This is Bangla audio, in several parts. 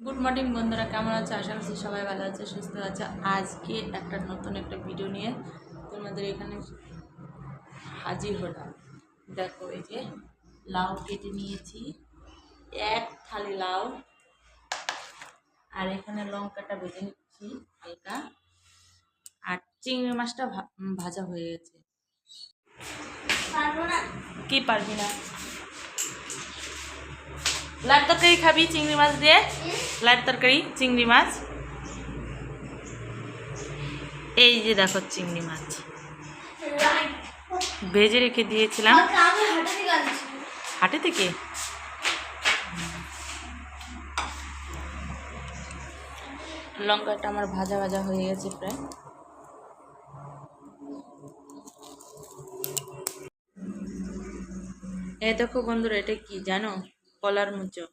গুড মর্নিং বন্ধুরা, কেমন আছে? আশা করছি সবাই ভালো আছে, সুস্থ আছে। আজকে একটা নতুন একটা ভিডিও নিয়ে তোমাদের এখানে হাজির হলাম। দেখো, এই যে লাউ কেটে নিয়েছি, এক থালি লাউ। আর এখানে লঙ্কাটা ভেজে নিচ্ছি হালকা। আর চিংড়ি মাছটা ভাজা হয়ে গেছে। কি পারবি না? লাউ তরকারি খাবি চিংড়ি মাছ দিয়ে? লাউ তরকারি চিংড়ি মাছ। এই যে দেখো চিংড়ি মাছ ভেজে রেখে দিয়েছিলাম হাটে থেকে। লঙ্কাটা আমার ভাজা ভাজা হয়ে গেছে প্রায়। এই দেখো বন্ধুরা, এটা কি জানো? কলার মোচা।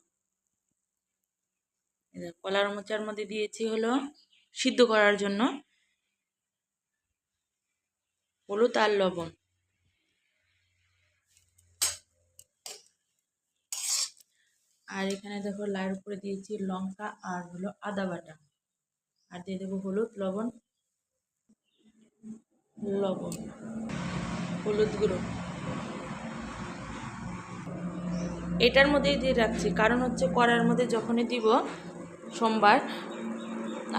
কলার মোচার মধ্যে দিয়েছি হলো সিদ্ধ করার জন্য হলুদ আর লবণ। আর এখানে দেখো লাউয়ের উপরে দিয়েছি লঙ্কা আর হলো আদা বাটা। আর দিয়ে দেবো হলুদ লবণ হলুদ গুঁড়ো। এটার মধ্যেই দিয়ে রাখছি, কারণ হচ্ছে কড়ার মধ্যে যখনই দিব সোমবার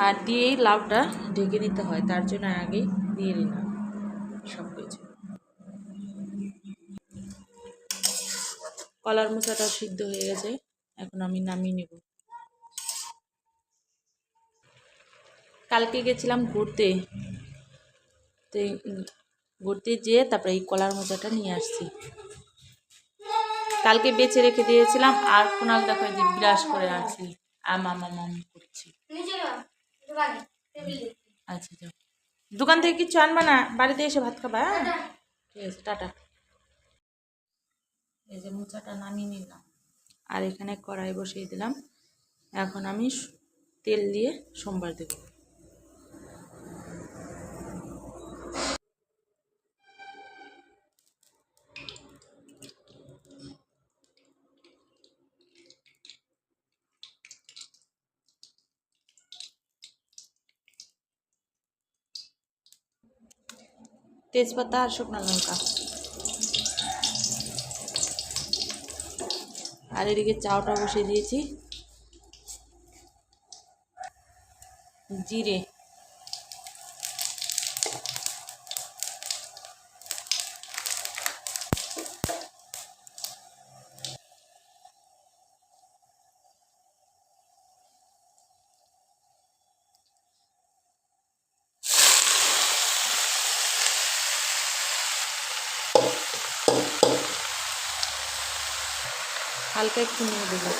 আর দিয়েই লাউটা ঢেকে দিতে হয়, তার জন্য আগেই দিয়ে দিলাম সব কিছু। কলার মোচাটা সিদ্ধ হয়ে গেছে, এখন আমি নামিয়ে নেব। কালকে গেছিলাম ঘুরতে, তো ঘুরতে যেয়ে তারপরে এই কলার মোচাটা নিয়ে আসছি। কালকে বেছে রেখে দিয়েছিলাম। আর কোনাল দেখো যে বিরাস করে আছি, আম করছি। আচ্ছা যাও, দোকান থেকে কিছু আনবা না, বাড়িতে এসে ভাত খাবা। ঠিক আছে, টাটা। এই যে মোচাটা নামিয়ে নিলাম, আর এখানে কড়াই বসিয়ে দিলাম। এখন আমি তেল দিয়ে সোমবার দেব। তেজপাতা আর শুকনো লঙ্কা। আর এদিকে চাউটা বসিয়ে দিয়েছি, জিরে, হালকা একটু নিয়ে দেবো।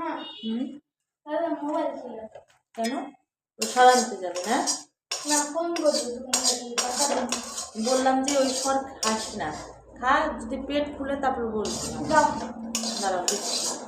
হুম কেন ও সরা নিতে যাবে না? বললাম যে ওই সর খাস না, খা, যদি পেট ফুলে তারপর বলবি। দাঁড়াও দিচ্ছি।